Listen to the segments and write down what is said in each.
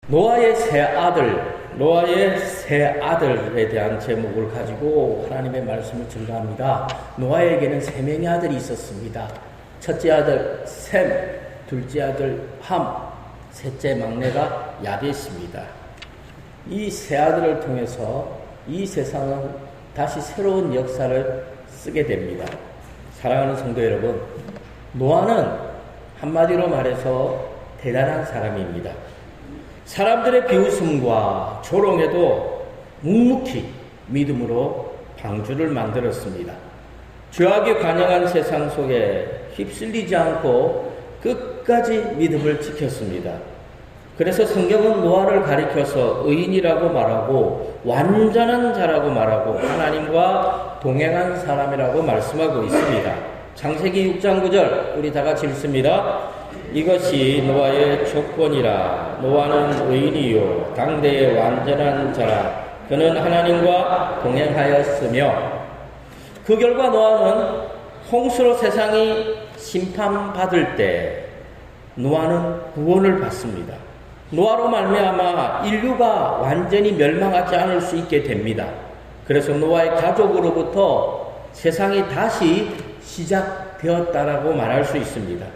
노아의 세 아들에 대한 제목을 가지고 하나님의 말씀을 증거합니다. 노아에게는 세 명의 아들이 있었습니다. 첫째 아들 셈, 둘째 아들 함, 셋째 막내가 야벳입니다. 이 세 아들을 통해서 이 세상은 다시 새로운 역사를 쓰게 됩니다. 사랑하는 성도 여러분, 노아는 한마디로 말해서 대단한 사람입니다. 사람들의 비웃음과 조롱에도 묵묵히 믿음으로 방주를 만들었습니다. 죄악에 관영한 세상 속에 휩쓸리지 않고 끝까지 믿음을 지켰습니다. 그래서 성경은 노아를 가리켜서 의인이라고 말하고 완전한 자라고 말하고 하나님과 동행한 사람이라고 말씀하고 있습니다. 창세기 6장 9절 우리 다 같이 읽습니다. 이것이 노아의 조건이라. 노아는 의인이요 당대의 완전한 자라. 그는 하나님과 동행하였으며. 그 결과 노아는 홍수로 세상이 심판받을 때 노아는 구원을 받습니다. 노아로 말미암아 인류가 완전히 멸망하지 않을 수 있게 됩니다. 그래서 노아의 가족으로부터 세상이 다시 시작되었다라고 말할 수 있습니다.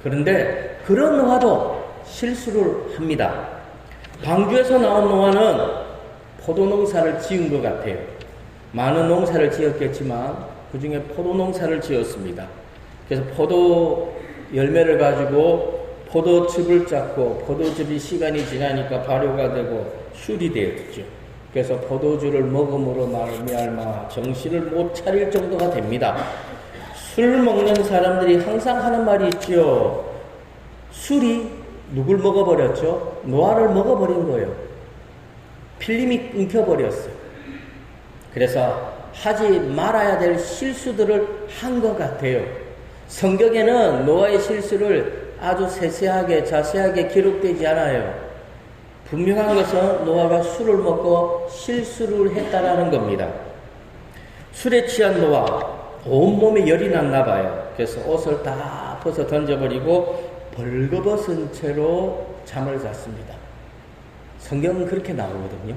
그런데 그런 노아도 실수를 합니다. 방주에서 나온 노아는 포도농사를 지은 것 같아요. 많은 농사를 지었겠지만 그 중에 포도농사를 지었습니다. 그래서 포도 열매를 가지고 포도즙을 짰고 포도즙이 시간이 지나니까 발효가 되고 술이 되었죠. 그래서 포도주를 먹음으로 말미암아 정신을 못 차릴 정도가 됩니다. 술 먹는 사람들이 항상 하는 말이 있죠. 술이 누굴 먹어버렸죠? 노아를 먹어버린 거예요. 필름이 끊겨버렸어요. 그래서 하지 말아야 될 실수들을 한 것 같아요. 성경에는 노아의 실수를 아주 세세하게 자세하게 기록되지 않아요. 분명한 것은 노아가 술을 먹고 실수를 했다라는 겁니다. 술에 취한 노아, 온몸에 열이 났나 봐요. 그래서 옷을 다 벗어 던져버리고 벌거벗은 채로 잠을 잤습니다. 성경은 그렇게 나오거든요.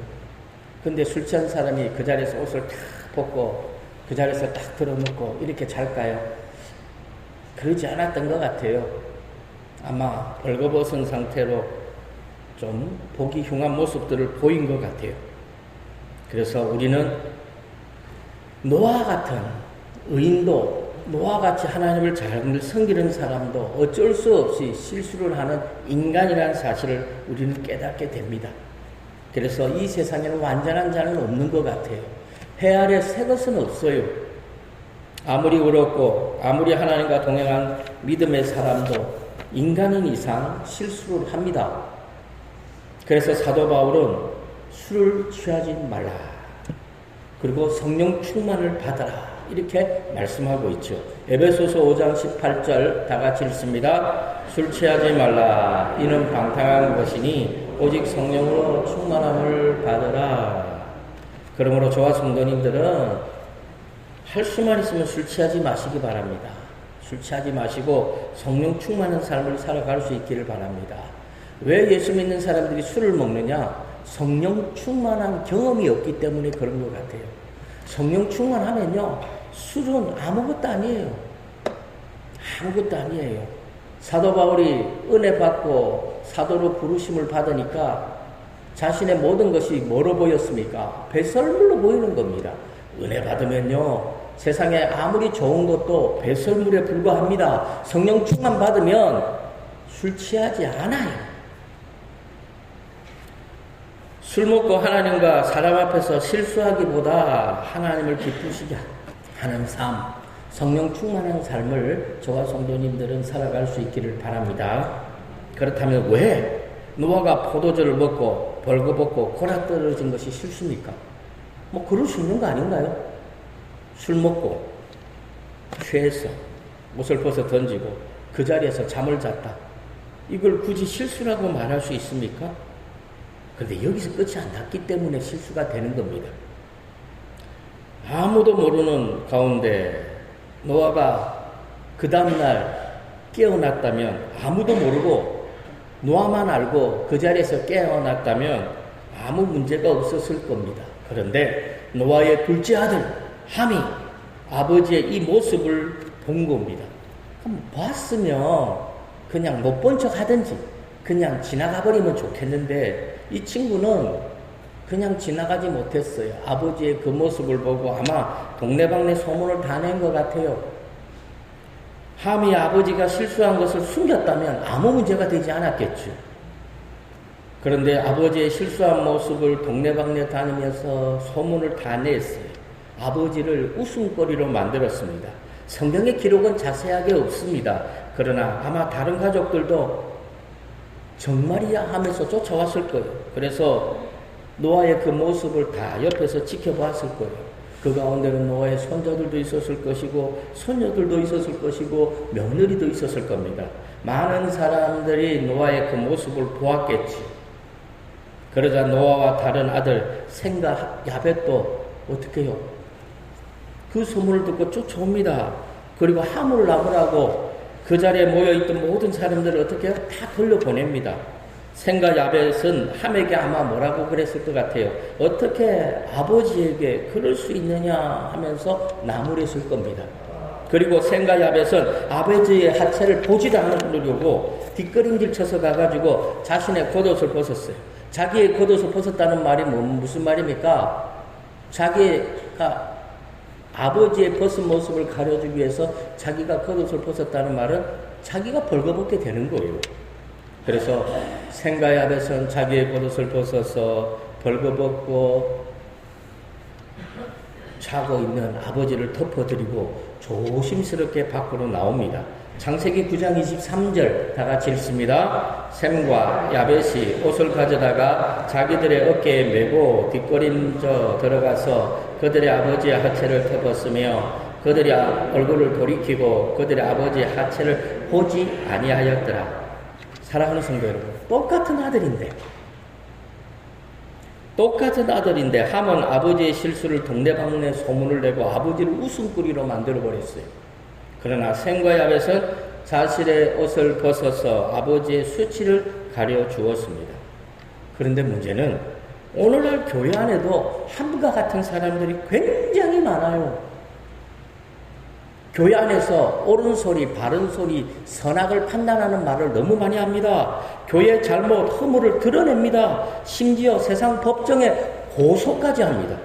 근데 술 취한 사람이 그 자리에서 옷을 탁 벗고 그 자리에서 딱 들어놓고 이렇게 잘까요? 그러지 않았던 것 같아요. 아마 벌거벗은 상태로 좀 보기 흉한 모습들을 보인 것 같아요. 그래서 우리는 노아 같은 의인도 노아같이 하나님을 잘 섬기는 사람도 어쩔 수 없이 실수를 하는 인간이라는 사실을 우리는 깨닫게 됩니다. 그래서 이 세상에는 완전한 자는 없는 것 같아요. 해 아래 새 것은 없어요. 아무리 어렵고 아무리 하나님과 동행한 믿음의 사람도 인간인 이상 실수를 합니다. 그래서 사도 바울은 술을 취하지 말라. 그리고 성령 충만을 받아라. 이렇게 말씀하고 있죠. 에베소서 5장 18절 다 같이 읽습니다. 술 취하지 말라. 이는 방탕한 것이니 오직 성령으로 충만함을 받으라. 그러므로 저와 성도님들은 할 수만 있으면 술 취하지 마시기 바랍니다. 술 취하지 마시고 성령 충만한 삶을 살아갈 수 있기를 바랍니다. 왜 예수 믿는 사람들이 술을 먹느냐? 성령 충만한 경험이 없기 때문에 그런 것 같아요. 성령 충만하면요, 술은 아무것도 아니에요. 아무것도 아니에요. 사도 바울이 은혜 받고 사도로 부르심을 받으니까 자신의 모든 것이 뭐로 보였습니까? 배설물로 보이는 겁니다. 은혜 받으면요, 세상에 아무리 좋은 것도 배설물에 불과합니다. 성령 충만 받으면 술 취하지 않아요. 술 먹고 하나님과 사람 앞에서 실수하기보다 하나님을 기쁘시게 하는 삶, 성령 충만한 삶을 저와 성도님들은 살아갈 수 있기를 바랍니다. 그렇다면 왜 노아가 포도주를 먹고 벌거벗고 골아떨어진 것이 실수입니까? 뭐 그럴 수 있는 거 아닌가요? 술 먹고 취해서 옷을 벗어 던지고 그 자리에서 잠을 잤다. 이걸 굳이 실수라고 말할 수 있습니까? 그런데 여기서 끝이 안 났기 때문에 실수가 되는 겁니다. 아무도 모르는 가운데 노아가 그 다음날 깨어났다면 아무도 모르고 노아만 알고 그 자리에서 깨어났다면 아무 문제가 없었을 겁니다. 그런데 노아의 둘째 아들 함이 아버지의 이 모습을 본 겁니다. 그럼 봤으면 그냥 못 본 척 하든지 그냥 지나가 버리면 좋겠는데 이 친구는 그냥 지나가지 못했어요. 아버지의 그 모습을 보고 아마 동네방네 소문을 다 낸 것 같아요. 함이 아버지가 실수한 것을 숨겼다면 아무 문제가 되지 않았겠죠. 그런데 아버지의 실수한 모습을 동네방네 다니면서 소문을 다 냈어요. 아버지를 웃음거리로 만들었습니다. 성경의 기록은 자세하게 없습니다. 그러나 아마 다른 가족들도 정말이야 하면서 쫓아왔을 거예요. 그래서 노아의 그 모습을 다 옆에서 지켜보았을 거예요. 그 가운데는 노아의 손자들도 있었을 것이고 손녀들도 있었을 것이고 며느리도 있었을 겁니다. 많은 사람들이 노아의 그 모습을 보았겠지. 그러자 노아와 다른 아들 셈과 야벳도 어떻게 해요? 그 소문을 듣고 쫓아옵니다. 그리고 함을 낳으라고 그 자리에 모여있던 모든 사람들을 어떻게 해요? 다 돌려보냅니다. 셈과 야벳은 함에게 아마 뭐라고 그랬을 것 같아요. 어떻게 아버지에게 그럴 수 있느냐 하면서 나무랬을 겁니다. 그리고 셈과 야벳은 아버지의 하체를 보지도 않으려고 뒷걸음질 쳐서 가가지고 자신의 겉옷을 벗었어요. 자기의 겉옷을 벗었다는 말이 무슨 말입니까? 자기가 아버지의 벗은 모습을 가려주기 위해서 자기가 겉옷을 벗었다는 말은 자기가 벌거벗게 되는 거예요. 그래서 셈과 야벳은 자기의 겉옷을 벗어서 벌거벗고 자고 있는 아버지를 덮어드리고 조심스럽게 밖으로 나옵니다. 창세기 9장 23절 다 같이 읽습니다. 셈과 야벳이 옷을 가져다가 자기들의 어깨에 메고 뒷걸음져 들어가서 그들의 아버지의 하체를 덮었으며 그들의 얼굴을 돌이키고 그들의 아버지의 하체를 보지 아니하였더라. 사랑하는 성도 여러분, 똑같은 아들인데 함은 아버지의 실수를 동네방네 소문을 내고 아버지를 웃음거리로 만들어버렸어요. 그러나 셈과 야벳은 자신의 옷을 벗어서 아버지의 수치를 가려주었습니다. 그런데 문제는 오늘날 교회 안에도 함과 같은 사람들이 굉장히 많아요. 교회 안에서 옳은 소리, 바른 소리, 선악을 판단하는 말을 너무 많이 합니다. 교회의 잘못, 허물을 드러냅니다. 심지어 세상 법정에 고소까지 합니다.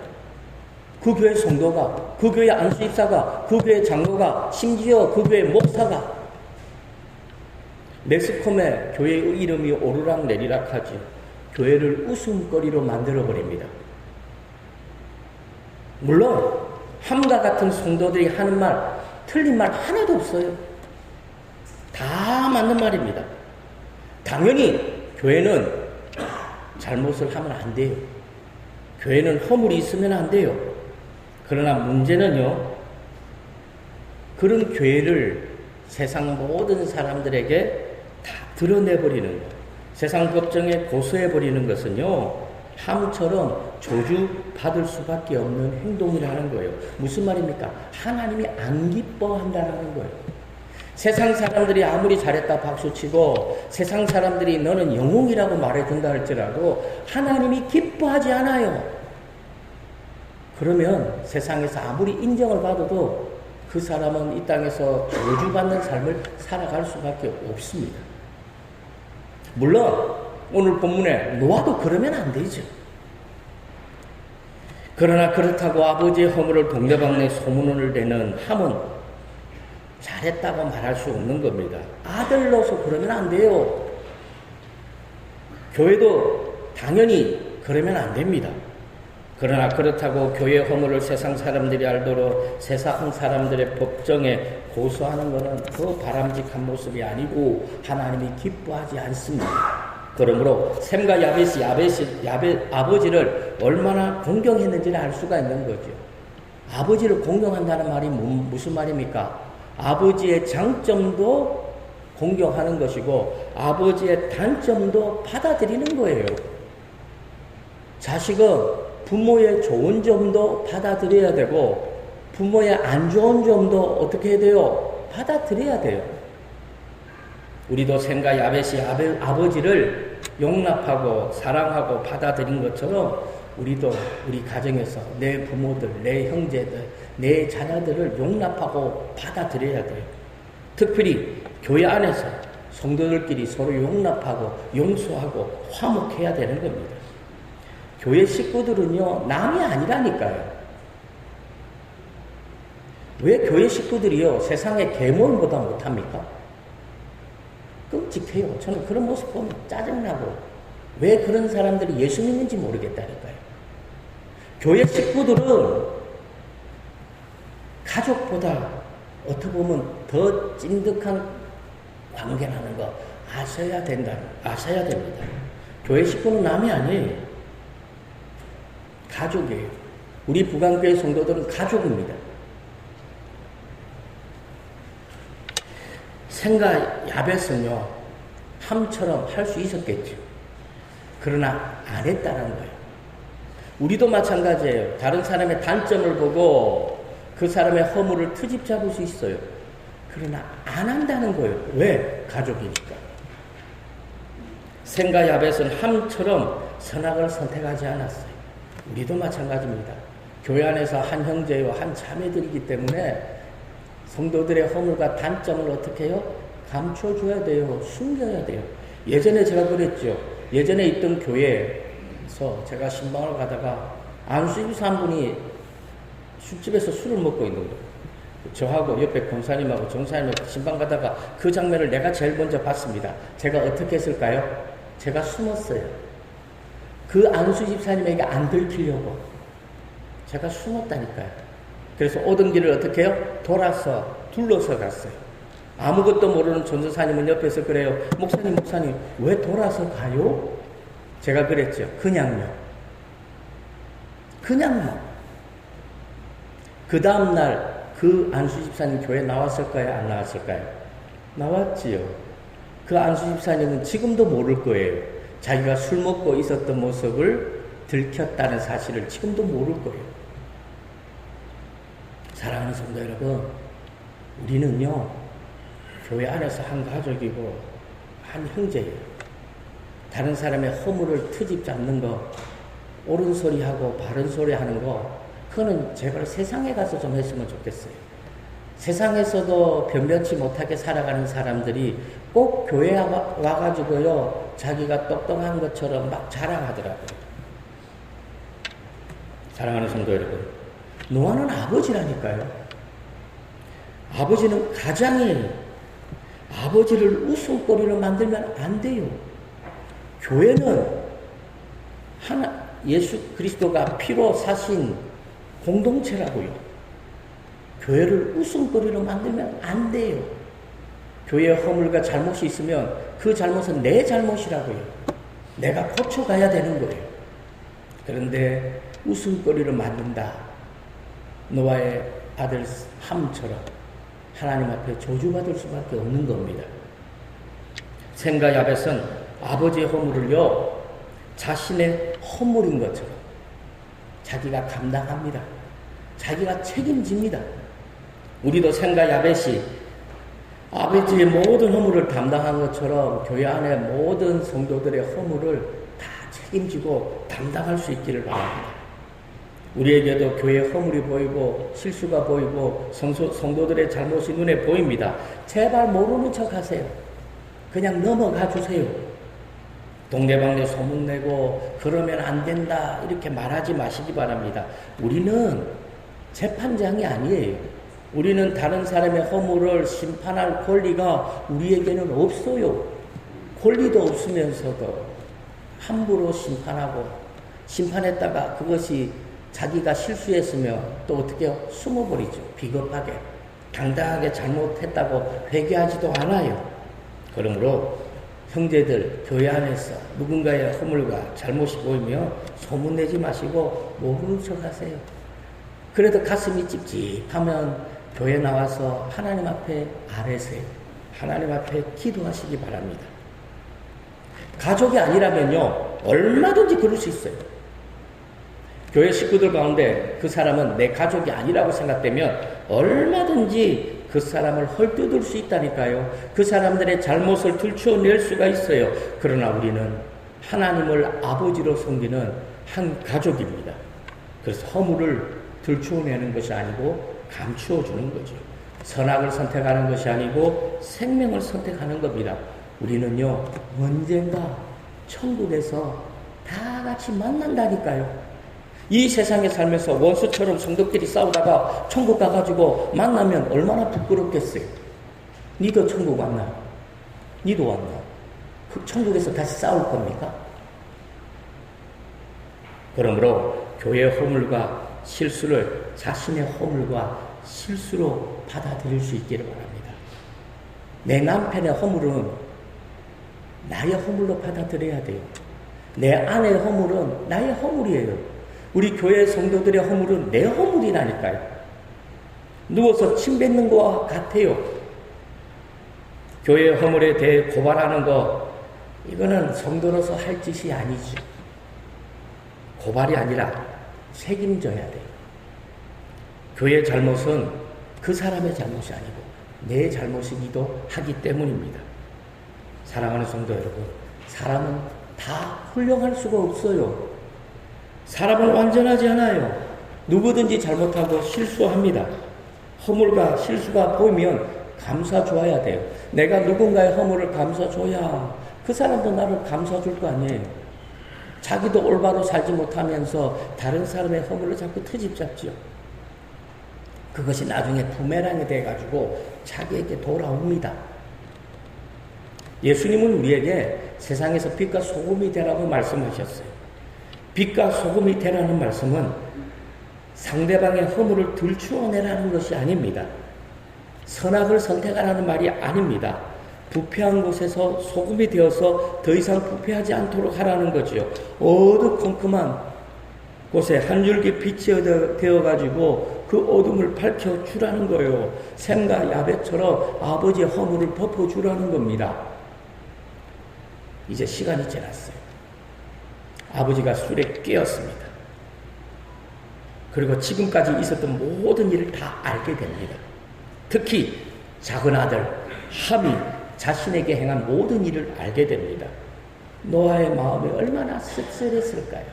그 교회 성도가, 그 교회 안수입사가, 그 교회 장로가, 심지어 그 교회 목사가 매스컴에 교회의 이름이 오르락 내리락 하지 교회를 웃음거리로 만들어버립니다. 물론 함과 같은 성도들이 하는 말, 틀린 말 하나도 없어요. 다 맞는 말입니다. 당연히 교회는 잘못을 하면 안 돼요. 교회는 허물이 있으면 안 돼요. 그러나 문제는요, 그런 교회를 세상 모든 사람들에게 다 드러내버리는 것, 세상 법정에 고소해버리는 것은요, 함처럼 저주받을 수밖에 없는 행동이라는 거예요. 무슨 말입니까? 하나님이 안 기뻐한다는 거예요. 세상 사람들이 아무리 잘했다 박수치고 세상 사람들이 너는 영웅이라고 말해준다 할지라도 하나님이 기뻐하지 않아요. 그러면 세상에서 아무리 인정을 받아도 그 사람은 이 땅에서 저주받는 삶을 살아갈 수밖에 없습니다. 물론 오늘 본문에 노아도 그러면 안 되죠. 그러나 그렇다고 아버지의 허물을 동네방네 소문을 내는 함은 잘했다고 말할 수 없는 겁니다. 아들로서 그러면 안 돼요. 교회도 당연히 그러면 안 됩니다. 그러나 그렇다고 교회의 허물을 세상 사람들이 알도록 세상 사람들의 법정에 고소하는 것은 더 바람직한 모습이 아니고 하나님이 기뻐하지 않습니다. 그러므로 셈과 야벳이 아버지를 얼마나 공경했는지를 알 수가 있는 거죠. 아버지를 공경한다는 말이 무슨 말입니까? 아버지의 장점도 공경하는 것이고 아버지의 단점도 받아들이는 거예요. 자식은 부모의 좋은 점도 받아들여야 되고 부모의 안 좋은 점도 어떻게 해야 돼요? 받아들여야 돼요. 우리도 셈과 야벳이 아버지를 용납하고 사랑하고 받아들인 것처럼 우리도 우리 가정에서 내 부모들, 내 형제들, 내 자녀들을 용납하고 받아들여야 돼요. 특별히 교회 안에서 성도들끼리 서로 용납하고 용서하고 화목해야 되는 겁니다. 교회 식구들은요, 남이 아니라니까요. 왜 교회 식구들이요, 세상의 계모보다 못합니까? 끔찍해요. 저는 그런 모습 보면 짜증나고, 왜 그런 사람들이 예수 믿는지 모르겠다니까요. 교회 식구들은 가족보다 어떻게 보면 더 찐득한 관계라는 거 아셔야 됩니다. 교회 식구는 남이 아니에요. 가족이에요. 우리 부강교회 성도들은 가족입니다. 셈과 야벳은요, 함처럼 할 수 있었겠죠. 그러나 안 했다는 거예요. 우리도 마찬가지예요. 다른 사람의 단점을 보고 그 사람의 허물을 트집 잡을 수 있어요. 그러나 안 한다는 거예요. 왜? 가족이니까. 셈과 야벳은 함처럼 선악을 선택하지 않았어요. 우리도 마찬가지입니다. 교회 안에서 한 형제와 한 자매들이기 때문에 성도들의 허물과 단점을 어떻게 해요? 감춰줘야 돼요. 숨겨야 돼요. 예전에 제가 그랬죠. 예전에 있던 교회에서 제가 신방을 가다가 안수집사 한 분이 술집에서 술을 먹고 있는 거예요. 저하고 옆에 권사님하고 정사님하고 신방 가다가 그 장면을 내가 제일 먼저 봤습니다. 제가 어떻게 했을까요? 제가 숨었어요. 그 안수집사님에게 안 들키려고 제가 숨었다니까요. 그래서 오던 길을 어떻게 해요? 돌아서 둘러서 갔어요. 아무것도 모르는 전도사님은 옆에서 그래요. 목사님 왜 돌아서 가요? 제가 그랬죠. 그냥요. 그 다음날 그 안수집사님 교회 나왔을까요? 안 나왔을까요? 나왔지요. 그 안수집사님은 지금도 모를 거예요. 자기가 술 먹고 있었던 모습을 들켰다는 사실을 지금도 모를 거예요. 사랑하는 성도 여러분, 우리는요, 교회 안에서 한 가족이고 한 형제예요. 다른 사람의 허물을 트집 잡는 거, 옳은 소리 하고 바른 소리 하는 거, 그거는 제발 세상에 가서 좀 했으면 좋겠어요. 세상에서도 변변치 못하게 살아가는 사람들이 꼭 교회에 와가지고요, 자기가 똑똑한 것처럼 막 자랑하더라고요. 사랑하는 성도 여러분, 노아는 아버지라니까요. 아버지는 가장이에요. 아버지를 웃음거리로 만들면 안 돼요. 교회는 예수 그리스도가 피로 사신 공동체라고요. 교회를 웃음거리로 만들면 안 돼요. 교회에 허물과 잘못이 있으면 그 잘못은 내 잘못이라고요. 내가 고쳐가야 되는 거예요. 그런데 웃음거리로 만든다. 노아의 아들 함처럼 하나님 앞에 저주받을 수밖에 없는 겁니다. 셈과 야벳은 아버지의 허물을요, 자신의 허물인 것처럼 자기가 감당합니다. 자기가 책임집니다. 우리도 셈과 야벳이 아버지의 모든 허물을 담당한 것처럼 교회 안에 모든 성도들의 허물을 다 책임지고 담당할 수 있기를 바랍니다. 우리에게도 교회의 허물이 보이고 실수가 보이고 성도들의 잘못이 눈에 보입니다. 제발 모르는 척 하세요. 그냥 넘어가 주세요. 동네방네 소문내고 그러면 안 된다 이렇게 말하지 마시기 바랍니다. 우리는 재판장이 아니에요. 우리는 다른 사람의 허물을 심판할 권리가 우리에게는 없어요. 권리도 없으면서도 함부로 심판하고 심판했다가 그것이 자기가 실수했으면 또 어떻게 해요? 숨어버리죠. 비겁하게. 당당하게 잘못했다고 회개하지도 않아요. 그러므로 형제들 교회 안에서 누군가의 허물과 잘못이 보이면 소문내지 마시고 모르는 척 하세요. 그래도 가슴이 찝찝하면 교회 나와서 하나님 앞에 아뢰세요. 하나님 앞에 기도하시기 바랍니다. 가족이 아니라면요, 얼마든지 그럴 수 있어요. 교회 식구들 가운데 그 사람은 내 가족이 아니라고 생각되면 얼마든지 그 사람을 헐뜯을 수 있다니까요. 그 사람들의 잘못을 들추어낼 수가 있어요. 그러나 우리는 하나님을 아버지로 섬기는 한 가족입니다. 그래서 허물을 들추어내는 것이 아니고 감추어 주는 거죠. 선악을 선택하는 것이 아니고 생명을 선택하는 겁니다. 우리는요, 언젠가 천국에서 다 같이 만난다니까요. 이 세상에 살면서 원수처럼 성도끼리 싸우다가 천국 가가지고 만나면 얼마나 부끄럽겠어요. 니도 천국 왔나? 니도 왔나? 그 천국에서 다시 싸울 겁니까? 그러므로 교회의 허물과 실수를 자신의 허물과 실수로 받아들일 수 있기를 바랍니다. 내 남편의 허물은 나의 허물로 받아들여야 돼요. 내 아내의 허물은 나의 허물이에요. 우리 교회 성도들의 허물은 내 허물이라니까요. 누워서 침 뱉는 것과 같아요. 교회의 허물에 대해 고발하는 거, 이거는 성도로서 할 짓이 아니죠. 고발이 아니라 책임져야 돼요. 교회의 잘못은 그 사람의 잘못이 아니고 내 잘못이기도 하기 때문입니다. 사랑하는 성도 여러분, 사람은 다 훌륭할 수가 없어요. 사람은 완전하지 않아요. 누구든지 잘못하고 실수합니다. 허물과 실수가 보이면 감싸줘야 돼요. 내가 누군가의 허물을 감싸줘야 그 사람도 나를 감싸줄 거 아니에요. 자기도 올바로 살지 못하면서 다른 사람의 허물을 자꾸 트집잡지요. 그것이 나중에 부메랑이 돼가지고 자기에게 돌아옵니다. 예수님은 우리에게 세상에서 빛과 소금이 되라고 말씀하셨어요. 빛과 소금이 되라는 말씀은 상대방의 허물을 들추어내라는 것이 아닙니다. 선악을 선택하라는 말이 아닙니다. 부패한 곳에서 소금이 되어서 더 이상 부패하지 않도록 하라는 거지요. 어두컴컴한 곳에 한 줄기 빛이 되어가지고 그 어둠을 밝혀주라는 거예요. 샘과 야벳처럼 아버지의 허물을 덮어주라는 겁니다. 이제 시간이 지났어요. 아버지가 술에 깨었습니다. 그리고 지금까지 있었던 모든 일을 다 알게 됩니다. 특히 작은 아들 함이 자신에게 행한 모든 일을 알게 됩니다. 노아의 마음이 얼마나 씁쓸했을까요?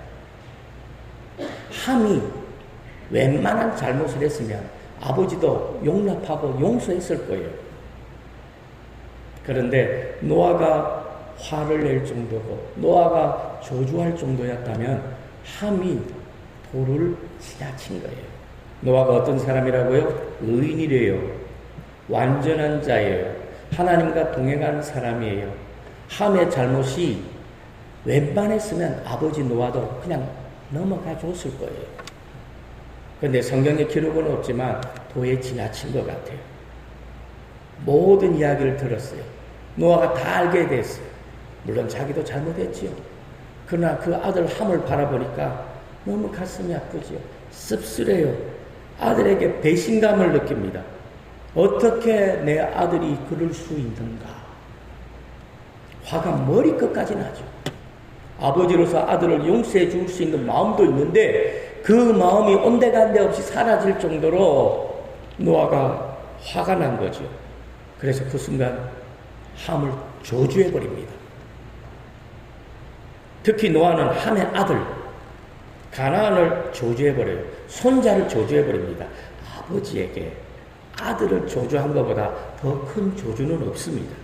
함이 웬만한 잘못을 했으면 아버지도 용납하고 용서했을 거예요. 그런데 노아가 화를 낼 정도고 노아가 저주할 정도였다면 함이 도를 지나친 거예요. 노아가 어떤 사람이라고요? 의인이래요. 완전한 자예요. 하나님과 동행하는 사람이에요. 함의 잘못이 웬만했으면 아버지 노아도 그냥 넘어가 줬을 거예요. 그런데 성경에 기록은 없지만 도에 지나친 것 같아요. 모든 이야기를 들었어요. 노아가 다 알게 됐어요. 물론 자기도 잘못했지요. 그러나 그 아들 함을 바라보니까 너무 가슴이 아프지요. 씁쓸해요. 아들에게 배신감을 느낍니다. 어떻게 내 아들이 그럴 수 있는가? 화가 머리끝까지 나죠. 아버지로서 아들을 용서해 줄 수 있는 마음도 있는데 그 마음이 온데간데 없이 사라질 정도로 노아가 화가 난 거죠. 그래서 그 순간 함을 저주해 버립니다. 특히 노아는 함의 아들 가나안을 저주해 버려요. 손자를 저주해 버립니다. 아버지에게 아들을 저주한 것보다 더 큰 저주는 없습니다.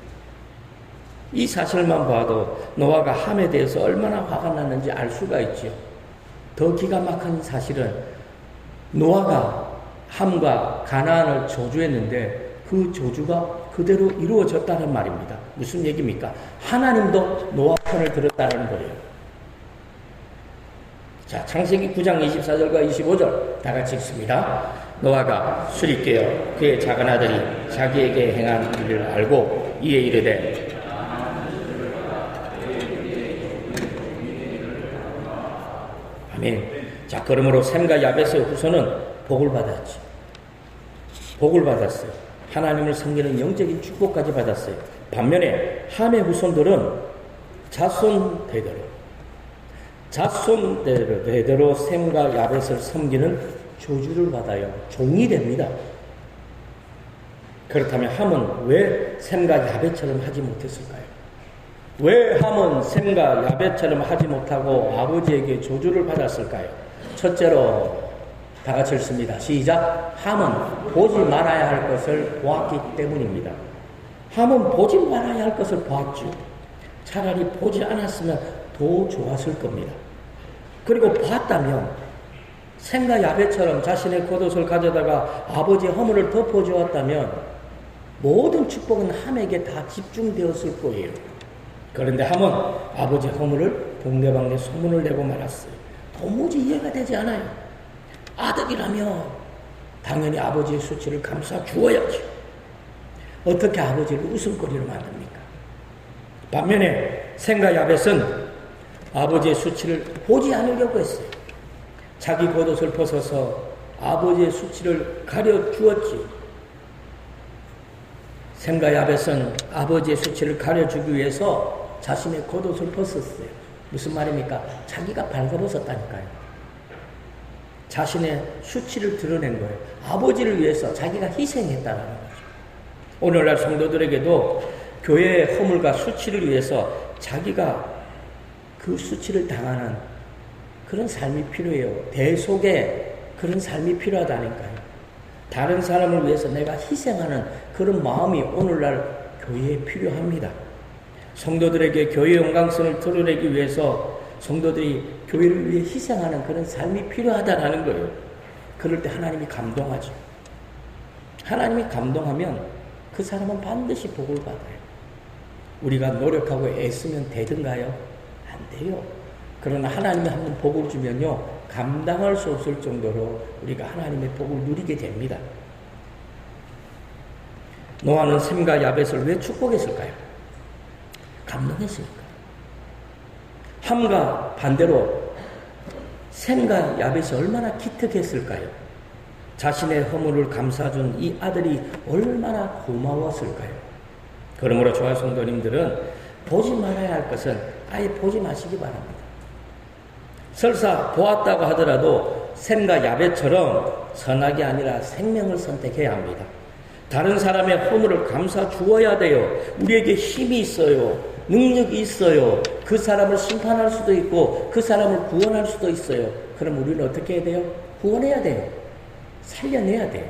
이 사실만 봐도 노아가 함에 대해서 얼마나 화가 났는지 알 수가 있죠. 더 기가 막힌 사실은 노아가 함과 가나안을 저주했는데 그 저주가 그대로 이루어졌다는 말입니다. 무슨 얘기입니까? 하나님도 노아 편을 들었다는 거예요. 자, 창세기 9장 24절과 25절 다 같이 읽습니다. 노아가 술이 깨어 그의 작은 아들이 자기에게 행한 일을 알고 이에 이르되 아멘. 자, 그러므로 셈과 야벳의 후손은 복을 받았지. 복을 받았어요. 하나님을 섬기는 영적인 축복까지 받았어요. 반면에 함의 후손들은 자손 대대로 셈과 야벳을 섬기는 저주를 받아요. 종이 됩니다. 그렇다면 함은 왜 셈과 야벳처럼 하지 못했을까요? 왜 함은 셈과 야벳처럼 하지 못하고 아버지에게 저주를 받았을까요? 첫째로 다 같이 읽습니다. 시작. 함은 보지 말아야 할 것을 보았기 때문입니다. 함은 보지 말아야 할 것을 보았죠. 차라리 보지 않았으면 더 좋았을 겁니다. 그리고 보았다면 셈과 야벳처럼 자신의 겉옷을 가져다가 아버지의 허물을 덮어주었다면 모든 축복은 함에게 다 집중되었을 거예요. 그런데 함은 아버지의 허물을 동네방네 소문을 내고 말았어요. 도무지 이해가 되지 않아요. 아들이라면 당연히 아버지의 수치를 감싸 주어야죠. 어떻게 아버지를 웃음거리로 만듭니까? 반면에 셈과 야벳은 아버지의 수치를 보지 않으려고 했어요. 자기 겉옷을 벗어서 아버지의 수치를 가려주었지. 셈과 야벳은 아버지의 수치를 가려주기 위해서 자신의 겉옷을 벗었어요. 무슨 말입니까? 자기가 발가벗었다니까요. 자신의 수치를 드러낸 거예요. 아버지를 위해서 자기가 희생했다는 거죠. 오늘날 성도들에게도 교회의 허물과 수치를 위해서 자기가 그 수치를 당하는 그런 삶이 필요해요. 대속의 그런 삶이 필요하다니까요. 다른 사람을 위해서 내가 희생하는 그런 마음이 오늘날 교회에 필요합니다. 성도들에게 교회의 영광성을 드러내기 위해서 성도들이 교회를 위해 희생하는 그런 삶이 필요하다는 거예요. 그럴 때 하나님이 감동하죠. 하나님이 감동하면 그 사람은 반드시 복을 받아요. 우리가 노력하고 애쓰면 되든가요? 안 돼요. 그러나 하나님이 한번 복을 주면요, 감당할 수 없을 정도로 우리가 하나님의 복을 누리게 됩니다. 노아는 셈과 야벳을 왜 축복했을까요? 감동했으니까. 함과 반대로 셈과 야벳이 얼마나 기특했을까요? 자신의 허물을 감싸준 이 아들이 얼마나 고마웠을까요? 그러므로 저와 성도님들은 보지 말아야 할 것은 아예 보지 마시기 바랍니다. 설사 보았다고 하더라도 셈과 야벳처럼 선악이 아니라 생명을 선택해야 합니다. 다른 사람의 허물을 감싸 주어야 돼요. 우리에게 힘이 있어요. 능력이 있어요. 그 사람을 심판할 수도 있고 그 사람을 구원할 수도 있어요. 그럼 우리는 어떻게 해야 돼요? 구원해야 돼요. 살려내야 돼요.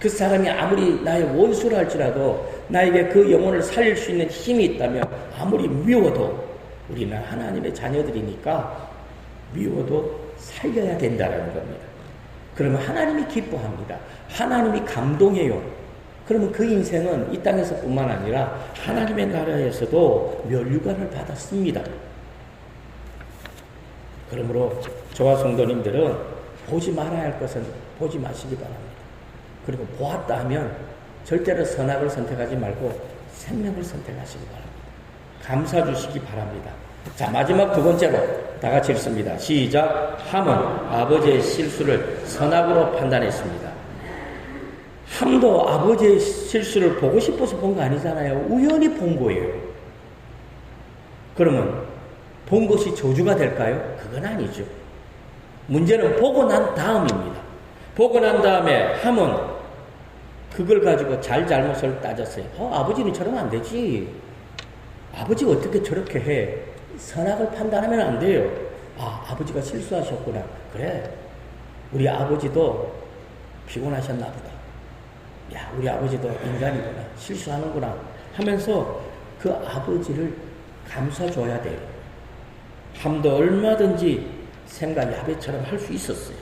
그 사람이 아무리 나의 원수라 할지라도 나에게 그 영혼을 살릴 수 있는 힘이 있다면 아무리 미워도 우리는 하나님의 자녀들이니까 미워도 살려야 된다는 겁니다. 그러면 하나님이 기뻐합니다. 하나님이 감동해요. 그러면 그 인생은 이 땅에서뿐만 아니라 하나님의 나라에서도 멸류관을 받았습니다. 그러므로 저와 성도님들은 보지 말아야 할 것은 보지 마시기 바랍니다. 그리고 보았다 하면 절대로 선악을 선택하지 말고 생명을 선택하시기 바랍니다. 감사 주시기 바랍니다. 자, 마지막 두 번째로 다 같이 읽습니다. 시작. 함은 아버지의 실수를 선악으로 판단했습니다. 함도 아버지의 실수를 보고 싶어서 본 거 아니잖아요. 우연히 본 거예요. 그러면 본 것이 저주가 될까요? 그건 아니죠. 문제는 보고 난 다음입니다. 보고 난 다음에 함은 그걸 가지고 잘못을 따졌어요. 아버지는 저러면 안 되지. 아버지가 어떻게 저렇게 해? 선악을 판단하면 안 돼요. 아버지가 실수하셨구나. 그래, 우리 아버지도 피곤하셨나 보다. 우리 아버지도 인간이구나. 실수하는구나 하면서 그 아버지를 감싸줘야 돼요. 함도 얼마든지 셈과 야벳처럼 할 수 있었어요.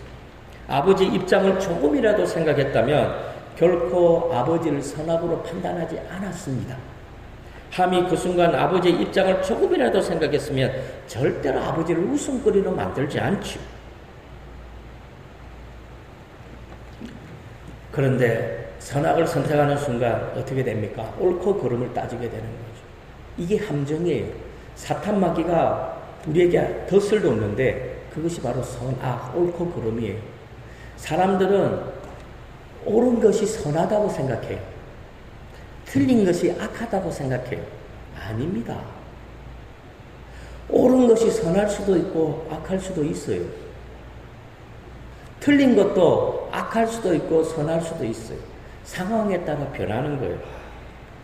아버지 입장을 조금이라도 생각했다면 결코 아버지를 선악으로 판단하지 않았습니다. 함이 그 순간 아버지의 입장을 조금이라도 생각했으면 절대로 아버지를 웃음거리로 만들지 않죠. 그런데 선악을 선택하는 순간 어떻게 됩니까? 옳고 그름을 따지게 되는 거죠. 이게 함정이에요. 사탄 마귀가 우리에게 덫을 놓는데 그것이 바로 선악, 옳고 그름이에요. 사람들은 옳은 것이 선하다고 생각해요. 틀린 것이 악하다고 생각해요. 아닙니다. 옳은 것이 선할 수도 있고 악할 수도 있어요. 틀린 것도 악할 수도 있고 선할 수도 있어요. 상황에 따라 변하는 거예요.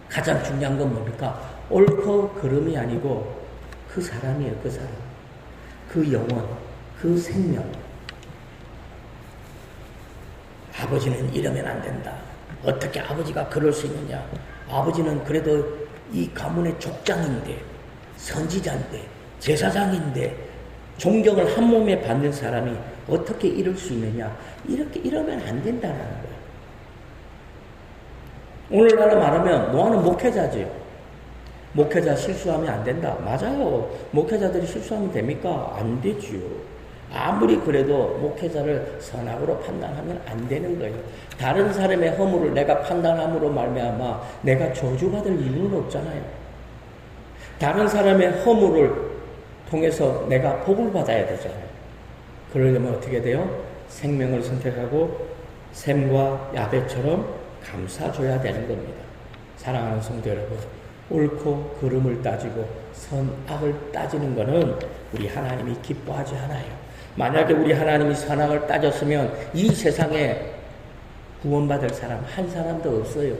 가장 중요한 건 뭡니까? 옳고 그름이 아니고 그 사람이에요. 그 사람. 그 영혼, 그 생명. 아버지는 이러면 안 된다. 어떻게 아버지가 그럴 수 있느냐. 아버지는 그래도 이 가문의 족장인데, 선지자인데, 제사장인데, 존경을 한 몸에 받는 사람이 어떻게 이럴 수 있느냐. 이러면 안 된다는 거예요. 오늘날로 말하면 노아는 목회자지요. 목회자 실수하면 안 된다. 맞아요. 목회자들이 실수하면 됩니까? 안 되지요. 아무리 그래도 목회자를 선악으로 판단하면 안 되는 거예요. 다른 사람의 허물을 내가 판단함으로 말미암아 내가 저주받을 이유는 없잖아요. 다른 사람의 허물을 통해서 내가 복을 받아야 되잖아요. 그러려면 어떻게 돼요? 생명을 선택하고 셈과 야벳처럼 감싸줘야 되는 겁니다. 사랑하는 성도 여러분, 옳고 그름을 따지고 선악을 따지는 것은 우리 하나님이 기뻐하지 않아요. 만약에 우리 하나님이 선악을 따졌으면 이 세상에 구원받을 사람 한 사람도 없어요.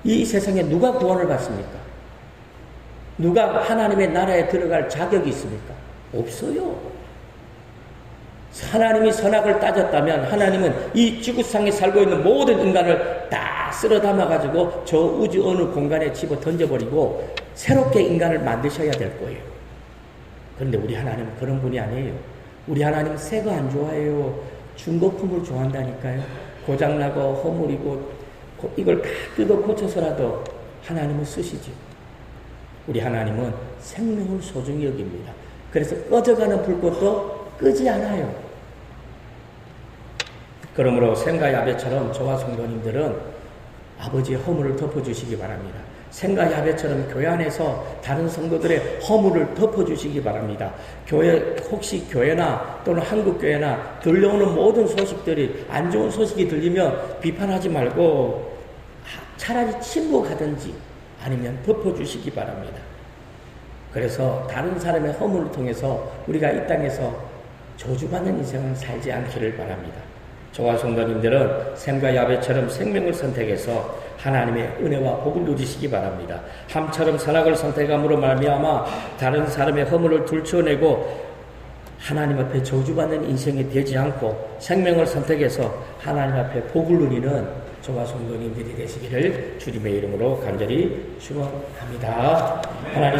이 세상에 누가 구원을 받습니까? 누가 하나님의 나라에 들어갈 자격이 있습니까? 없어요. 하나님이 선악을 따졌다면 하나님은 이 지구상에 살고 있는 모든 인간을 다 쓸어 담아가지고 저 우주 어느 공간에 집어 던져버리고 새롭게 인간을 만드셔야 될 거예요. 그런데 우리 하나님은 그런 분이 아니에요. 우리 하나님은 새 거 안 좋아해요. 중고품을 좋아한다니까요. 고장나고 허물이고 이걸 다 뜯어 고쳐서라도 하나님은 쓰시죠. 우리 하나님은 생명을 소중히 여깁니다. 그래서 꺼져가는 불꽃도 끄지 않아요. 그러므로 셈과 야벳처럼 저와 성도님들은 아버지의 허물을 덮어주시기 바랍니다. 셈과 야벳처럼 교회 안에서 다른 성도들의 허물을 덮어주시기 바랍니다. 혹시 교회나 또는 한국교회나 들려오는 모든 소식들이 안 좋은 소식이 들리면 비판하지 말고 차라리 침묵하든지 아니면 덮어주시기 바랍니다. 그래서 다른 사람의 허물을 통해서 우리가 이 땅에서 저주받는 인생을 살지 않기를 바랍니다. 저와 성도님들은 셈과 야벳처럼 생명을 선택해서 하나님의 은혜와 복을 누리시기 바랍니다. 함처럼 선악을 선택함으로 말미암아 다른 사람의 허물을 들춰내고 하나님 앞에 저주받는 인생이 되지 않고 생명을 선택해서 하나님 앞에 복을 누리는 저와 성도님들이 되시기를 주님의 이름으로 간절히 축원합니다. 하나님